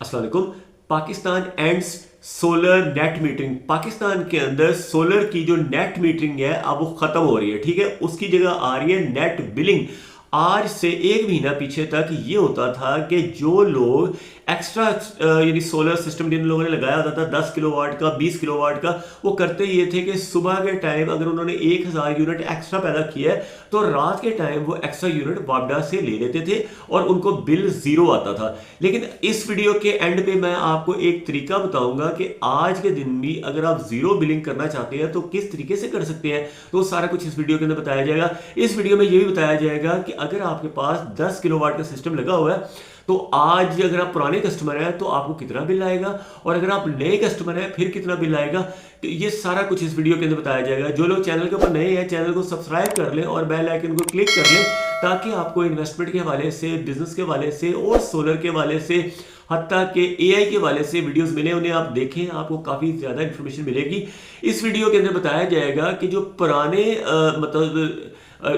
अस्सलाम वालेकुम। Pakistan ends solar net metering. Pakistan के अंदर सोलर की जो नेट मीटरिंग है अब वो खत्म हो रही है, ठीक है। उसकी जगह आ रही है नेट बिलिंग। आज से एक महीना पीछे तक ये होता था कि जो लोग एक्स्ट्रा यानी सोलर सिस्टम जिन लोगों ने लगाया होता था 10 किलोवाट का 20 किलोवाट का, वो करते ये थे कि सुबह के टाइम अगर उन्होंने 1000 यूनिट एक्स्ट्रा पैदा किया है तो रात के टाइम वो एक्स्ट्रा यूनिट वापडा से ले लेते थे और उनको बिल जीरो आता था। लेकिन इस वीडियो के एंड पे मैं आपको एक तरीका बताऊंगा कि आज के दिन भी अगर आप जीरो बिलिंग करना चाहते हैं तो किस तरीके से कर सकते हैं। तो सारा कुछ इस वीडियो के अंदर बताया जाएगा। इस वीडियो में यह भी बताया जाएगा कि अगर आपके पास 10 किलोवाट का सिस्टम लगा हुआ है तो आज अगर आप पुराने कस्टमर हैं तो आपको कितना बिल आएगा, और अगर आप नए कस्टमर हैं फिर कितना बिल आएगा। तो ये सारा कुछ इस वीडियो के अंदर बताया जाएगा। जो लोग चैनल के ऊपर नए हैं चैनल को सब्सक्राइब कर लें और बेल आइकन को क्लिक कर लें ताकि आपको इन्वेस्टमेंट के हवाले से, बिजनेस के हवाले से और सोलर के हवाले से, हत्ता के एआई के हवाले से वीडियोस मिले, उन्हें आप देखें, आपको काफ़ी ज़्यादा इन्फॉर्मेशन मिलेगी। इस वीडियो के अंदर बताया जाएगा कि जो पुराने मतलब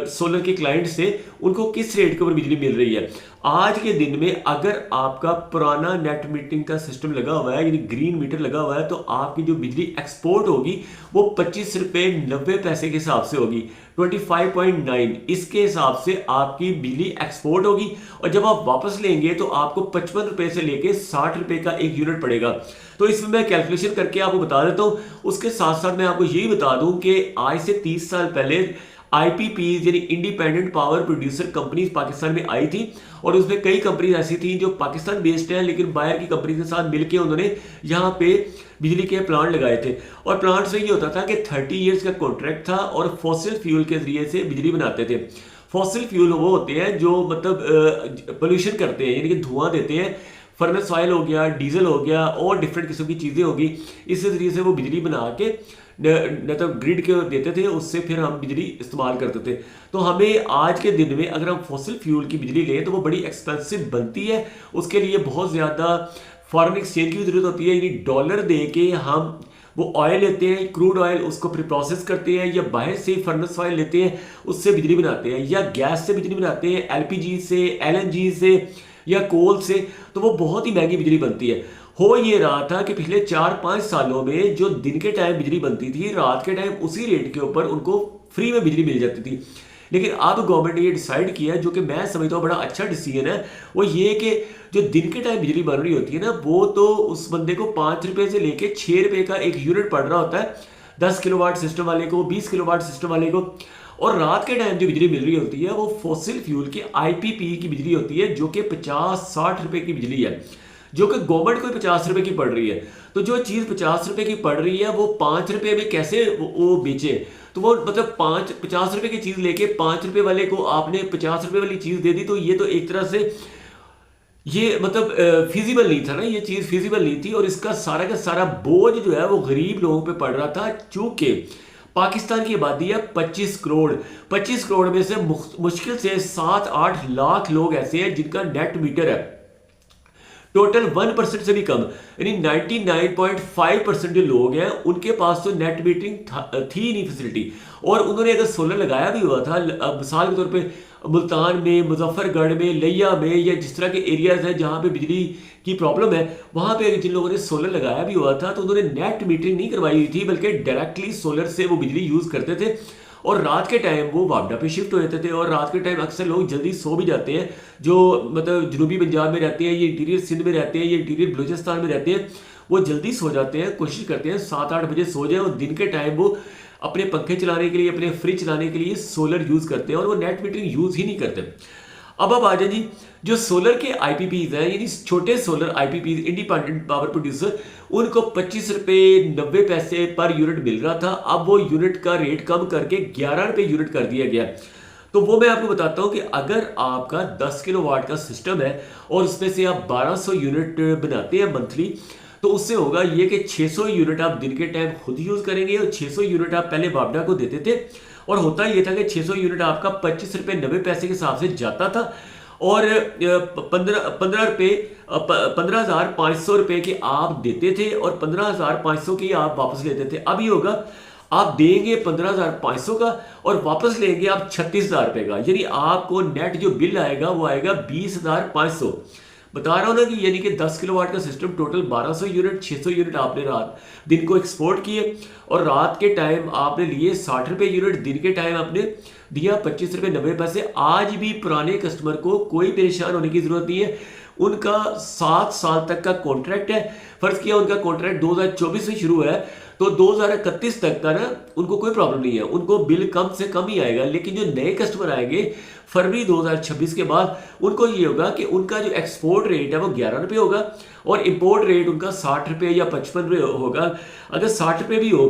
सोलर के क्लाइंट से उनको किस रेट के ऊपर बिजली मिल रही है। आज के दिन में अगर आपका पुराना नेट मीटरिंग का सिस्टम लगा हुआ है यानी ग्रीन मीटर लगा हुआ है तो आपकी जो बिजली एक्सपोर्ट होगी वो 25 रुपये 90 पैसे के हिसाब से होगी। 25.9 इसके हिसाब से आपकी बिजली एक्सपोर्ट होगी, और जब आप वापस लेंगे तो आपको 55 रुपये से लेके 60 रुपये का एक यूनिट पड़ेगा। तो इसमें मैं कैलकुलेशन करके आपको बता देता हूँ। उसके साथ साथ मैं आपको यही बता दूं कि आज से 30 साल पहले आईपीपीज यानी independent power producer companies Pakistan में आई थी, और उसमें कई कंपनीज ऐसी थी जो पाकिस्तान बेस्ड है लेकिन बाहर की कंपनी के साथ मिलकर उन्होंने यहाँ पे बिजली के प्लांट लगाए थे। और प्लांट से ये होता था कि 30 ईयर्स का कॉन्ट्रैक्ट था और फॉसिल फ्यूल के जरिए से बिजली बनाते थे। फॉसिल फ्यूल वो होते हैं जो मतलब पोल्यूशन करते हैं यानी कि धुआं देते हैं। फर्नेस ऑयल हो गया, डीजल हो गया और डिफरेंट किस्म की चीज़ें होगी। इस जरिए से वो बिजली बना के न तो ग्रिड के देते थे, उससे फिर हम बिजली इस्तेमाल करते थे। तो हमें आज के दिन में अगर हम फॉसिल फ्यूल की बिजली लें तो वो बड़ी एक्सपेंसिव बनती है। उसके लिए बहुत ज़्यादा फॉरेन एक्सचेंज की ज़रूरत होती है, यानी डॉलर दे के हम वो ऑयल लेते हैं, क्रूड ऑयल, उसको फिर प्रोसेस करते हैं, या बाहर से फर्नेस ऑयल लेते हैं उससे बिजली बनाते हैं, या गैस से बिजली बनाते हैं, एलपीजी से, एलएनजी से या कोल से। तो वो बहुत ही महंगी बिजली बनती है। हो ये रहा था कि पिछले 4-5 सालों में जो दिन के टाइम बिजली बनती थी रात के टाइम उसी रेट के ऊपर उनको फ्री में बिजली मिल जाती थी। लेकिन अब गवर्नमेंट ने ये डिसाइड किया, जो कि मैं समझता हूँ बड़ा अच्छा डिसीजन है, वो ये कि जो दिन के टाइम बिजली बन रही होती है ना वो तो उस बंदे को 5 रुपये से लेके 6 रुपये का एक यूनिट पड़ रहा होता है, 10 किलोवाट सिस्टम वाले को, 20 किलोवाट सिस्टम वाले को। और रात के टाइम जो बिजली मिल रही होती है वो फॉसिल फ्यूल की आईपीपी की बिजली होती है जो कि 50-60 रुपये की बिजली है, जो कि गवर्नमेंट को 50 रुपये की पड़ रही है। तो जो चीज़ 50 रुपये की पड़ रही है वो 5 रुपये में कैसे वो बेचे। तो वो मतलब 50 रुपये की चीज़ लेके 5 रुपये वाले को आपने 50 रुपये वाली चीज़ दे दी। तो ये तो एक तरह से ये मतलब फिजिबल नहीं था ना, ये चीज़ फिजिबल नहीं थी। और इसका सारा का सारा बोझ जो है वो गरीब लोगों पे पड़ रहा था। चूंकि पाकिस्तान की आबादी है 25 करोड़। 25 करोड़ में से मुश्किल से 7-8 लाख लोग ऐसे हैं जिनका नेट मीटर है। टोटल 1% से भी कम, यानी 99.5% जो लोग हैं उनके पास तो नेट मीटरिंग थी नहीं फैसिलिटी। और उन्होंने अगर सोलर लगाया भी हुआ था, मिसाल के तौर पे मुल्तान में, मुजफ्फरगढ़ में, लिया में, या जिस तरह के एरियाज हैं जहाँ पे बिजली की प्रॉब्लम है, वहाँ पे जिन लोगों ने सोलर लगाया भी हुआ था तो उन्होंने नेट मीटरिंग नहीं करवाई हुई थी, बल्कि डायरेक्टली सोलर से वो बिजली यूज़ करते थे। और रात के टाइम वो वापडा पे शिफ्ट हो जाते थे। और रात के टाइम अक्सर लोग जल्दी सो भी जाते हैं, जो मतलब जनूबी पंजाब में रहते हैं, ये इंटीरियर सिंध में रहते हैं, ये इंटीरियर बलूचिस्तान में रहते हैं, वो जल्दी सो जाते हैं, कोशिश करते हैं 7-8 बजे सो जाए। और दिन के टाइम वो अपने पंखे चलाने के लिए, अपने फ्रिज चलाने के लिए सोलर यूज़ करते हैं और वो नेट मीटरिंग यूज़ ही नहीं करते। अब आ जाए जी, जो सोलर के आईपीपीज हैं यानी छोटे solar IPPs independent power producer, उनको 25 रुपये 90 पैसे पर यूनिट मिल रहा था। अब वो यूनिट का रेट कम करके 11 रुपये यूनिट कर दिया गया। तो वो मैं आपको बताता हूँ कि अगर आपका 10 किलोवाट का सिस्टम है और उसमें से आप 1200 यूनिट बनाते हैं मंथली, तो उससे होगा ये कि 600 यूनिट आप दिन के टाइम खुद यूज़ करेंगे और 600 यूनिट आप पहले वापडा को देते थे। और होता ये था कि 600 यूनिट आपका 25 रुपये 90 पैसे के हिसाब से जाता था, और 15,500 रुपये के आप देते थे और 15,500 की आप वापस लेते थे। अब ये होगा आप देंगे 15,500 का और वापस लेंगे आप 36,000 रुपये का, यानी आपको नेट जो बिल आएगा वो आएगा 20,500। बता रहा हूँ ना कि यानी कि 10 किलोवाट का सिस्टम टोटल 1200 यूनिट 600 यूनिट आपने रात दिन को एक्सपोर्ट किए, और रात के टाइम आपने लिए 60 रुपये यूनिट, दिन के टाइम आपने दिया 25 रुपये 90 पैसे। आज भी पुराने कस्टमर को कोई परेशान होने की ज़रूरत नहीं है। उनका 7 साल तक का कॉन्ट्रैक्ट है। फ़र्ज़ किया उनका कॉन्ट्रैक्ट 2024 से शुरू है तो 2031 तक का ना उनको कोई प्रॉब्लम नहीं है, उनको बिल कम से कम ही आएगा। लेकिन जो नए कस्टमर आएंगे फरवरी 2026 के बाद, उनको ये होगा कि उनका जो एक्सपोर्ट रेट है वो 11 रुपये होगा और इंपोर्ट रेट उनका 60 रुपये या 55 रुपये होगा। अगर 60 रुपये भी हो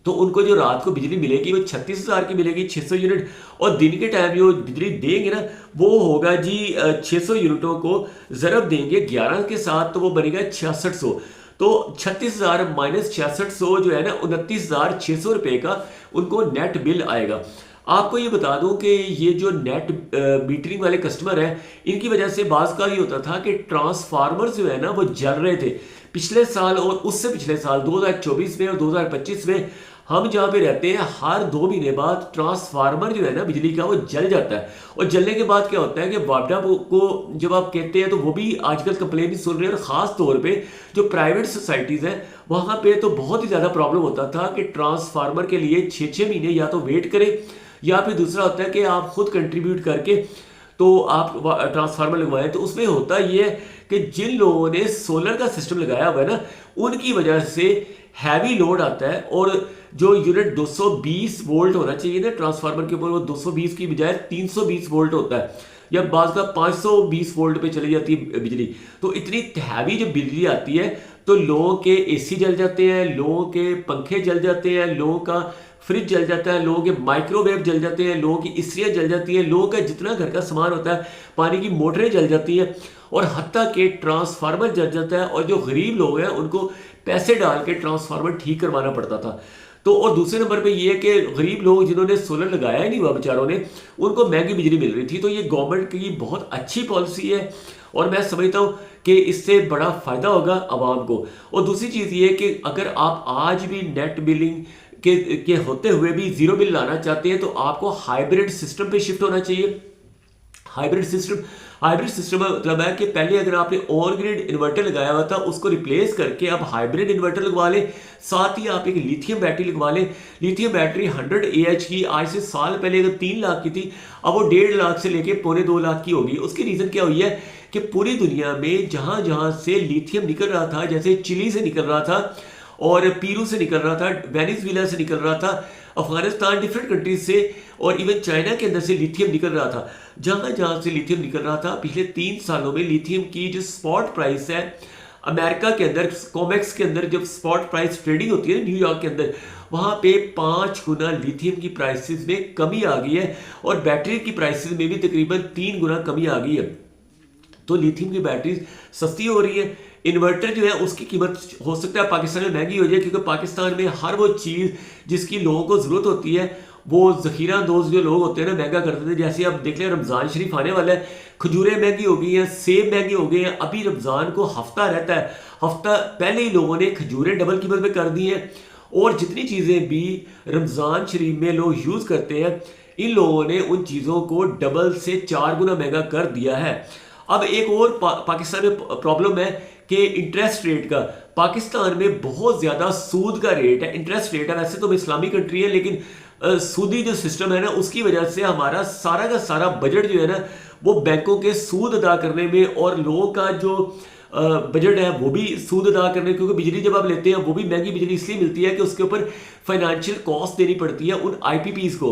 तो उनको जो रात को बिजली मिलेगी वो 36,000 की मिलेगी 600 यूनिट, और दिन के टाइम जो बिजली देंगे ना वो होगा जी 600 यूनिटों को ज़रब देंगे 11 के साथ तो वो बनेगा 6600। तो 36,000 माइनस 6600 जो है ना 29,600 रुपये का उनको नेट बिल आएगा। आपको ये बता दूं कि ये जो नेट मीटरिंग वाले कस्टमर हैं इनकी वजह से बाज़ का ये होता था कि ट्रांसफार्मर जो है ना वो जल रहे थे पिछले साल और उससे पिछले साल 2024 में और 2025 में। हम जहाँ पे रहते हैं हर 2 महीने बाद ट्रांसफार्मर जो है ना बिजली का वो जल जाता है, और जलने के बाद क्या होता है कि वापडा को जब आप कहते हैं तो वो भी आजकल कंप्लेन सुन रहे हैं। और ख़ास तौर पे जो प्राइवेट सोसाइटीज़ हैं वहाँ पे तो बहुत ही ज़्यादा प्रॉब्लम होता था कि ट्रांसफार्मर के लिए 6-6 महीने या तो वेट करें, या फिर दूसरा होता है कि आप खुद कंट्रीब्यूट करके तो आप ट्रांसफार्मर लगवाएं। तो उसमें होता ये है कि जिन लोगों ने सोलर का सिस्टम लगाया हुआ है ना उनकी वजह से हैवी लोड आता है, और जो यूनिट 220 वोल्ट होना चाहिए ना ट्रांसफार्मर के ऊपर वो 220 की बजाय 320 वोल्ट होता है, या बाज़ का 520 वोल्ट पे चली जाती है बिजली। तो इतनी हैवी जब बिजली आती है तो लोगों के एसी जल जाते हैं, लोगों के पंखे जल जाते हैं, लोगों का फ्रिज जल जाता है, लोगों के माइक्रोवेव जल जाते हैं, लोगों की इस्त्रियाँ जल जाती हैं, लोगों का जितना घर का सामान होता है, पानी की मोटरें जल जाती हैं, और हत्ता के ट्रांसफार्मर जल जाता है। और जो गरीब लोग हैं उनको पैसे डाल के ट्रांसफार्मर ठीक करवाना पड़ता था। तो और दूसरे नंबर पे ये है कि गरीब लोग जिन्होंने सोलर लगाया ही नहीं हुआ बेचारों ने, उनको महंगी बिजली मिल रही थी। तो ये गवर्नमेंट की बहुत अच्छी पॉलिसी है और मैं समझता हूँ कि इससे बड़ा फ़ायदा होगा आवाम को। और दूसरी चीज़ ये है कि अगर आप आज भी नेट बिलिंग के होते हुए भी ज़ीरो बिल लाना चाहते हैं तो आपको हाइब्रिड सिस्टम पे शिफ्ट होना चाहिए। हाइब्रिड सिस्टम का मतलब है कि पहले अगर आपने ऑन ग्रिड इन्वर्टर लगाया हुआ था उसको रिप्लेस करके आप हाइब्रिड इन्वर्टर लगवा लें, साथ ही आप एक लिथियम बैटरी लगवा लें। लिथियम बैटरी 100 AH की आज से साल पहले अगर 3 लाख की थी, अब वो 1.5 लाख से लेके 2.25 लाख की होगी। उसकी रीज़न क्या हुई है कि पूरी दुनिया में जहाँ जहाँ से लिथियम निकल रहा था, जैसे चिली से निकल रहा था और पीरू से निकल रहा था, वेनेजुएला से निकल रहा था, अफगानिस्तान, डिफरेंट कंट्रीज से और इवन चाइना के अंदर से लिथियम निकल रहा था। जहाँ जहाँ से लिथियम निकल रहा था पिछले 3 सालों में लिथियम की जो स्पॉट प्राइस है अमेरिका के अंदर कॉमेक्स के अंदर जब स्पॉट प्राइस ट्रेडिंग होती है न्यूयॉर्क के अंदर, वहाँ पे 5 गुना लिथियम की प्राइसेस में कमी आ गई है और बैटरी की प्राइसेस में भी तकरीबन 3 गुना कमी आ गई है। तो लिथियम की बैटरीज सस्ती हो रही है। इन्वर्टर जो है उसकी कीमत हो सकता है पाकिस्तान में महंगी हो जाए, क्योंकि पाकिस्तान में हर वो चीज़ जिसकी लोगों को ज़रूरत होती है वो ज़ख़ीरा अंदोज़ जो लोग होते हैं ना महंगा कर देते हैं। जैसे अब देख लें रमज़ान शरीफ आने वाला है, खजूरें महंगी हो गई हैं, सेब महंगे हो गए हैं। अभी रमज़ान को हफ्ता रहता है, हफ्ता पहले ही लोगों ने खजूरें डबल कीमत में कर दी हैं। और जितनी चीज़ें भी रमज़ान शरीफ में लोग यूज़ करते हैं इन लोगों ने उन चीज़ों को डबल से 4 गुना महंगा कर दिया है। अब एक और पाकिस्तान में प्रॉब्लम है कि इंटरेस्ट रेट का, पाकिस्तान में बहुत ज़्यादा सूद का रेट है, इंटरेस्ट रेट है। वैसे तो इस्लामी कंट्री है लेकिन सूदी जो सिस्टम है ना उसकी वजह से हमारा सारा का सारा बजट जो है ना वो बैंकों के सूद अदा करने में और लोगों का जो बजट है वो भी सूद अदा करने, क्योंकि बिजली जब आप लेते हैं वो भी महंगी बिजली इसलिए मिलती है कि उसके ऊपर फाइनेंशियल कॉस्ट देनी पड़ती है उन IPPs को,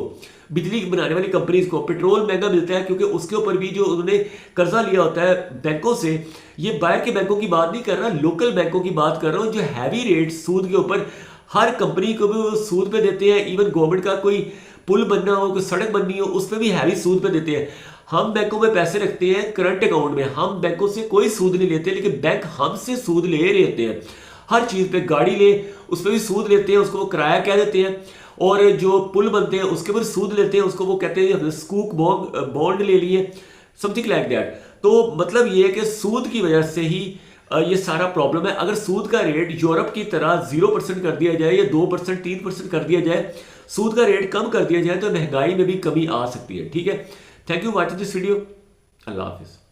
बिजली बनाने वाली कंपनीज को। पेट्रोल महंगा मिलता है क्योंकि उसके ऊपर भी जो उन्होंने कर्जा लिया होता है बैंकों से। ये बाहर के बैंकों की बात नहीं कर रहा, लोकल बैंकों की बात कर रहा हूँ जो हैवी रेट सूद के ऊपर हर कंपनी को भी वो सूद पे देते हैं। इवन गवर्नमेंट का कोई पुल बनना हो, कोई सड़क बननी हो, उस पर भी हैवी सूद पे देते हैं। हम बैंकों में पैसे रखते हैं करंट अकाउंट में, हम बैंकों से कोई सूद नहीं लेते, लेकिन बैंक हमसे सूद ले रहते हैं। हर चीज़ पे, गाड़ी ले उस पर भी सूद लेते हैं, उसको वो किराया कह देते हैं। और जो पुल बनते हैं उसके ऊपर सूद लेते हैं, उसको वो कहते हैं स्कूक बॉन्ड ले लिए, समथिंग लाइक दैट। तो मतलब ये है कि सूद की वजह से ही ये सारा प्रॉब्लम है। अगर सूद का रेट यूरोप की तरह 0% कर दिया जाए या 2% 3% कर दिया जाए, सूद का रेट कम कर दिया जाए तो महंगाई में भी कमी आ सकती है। ठीक है, thank you watching this video. अल्लाह हाफिज़।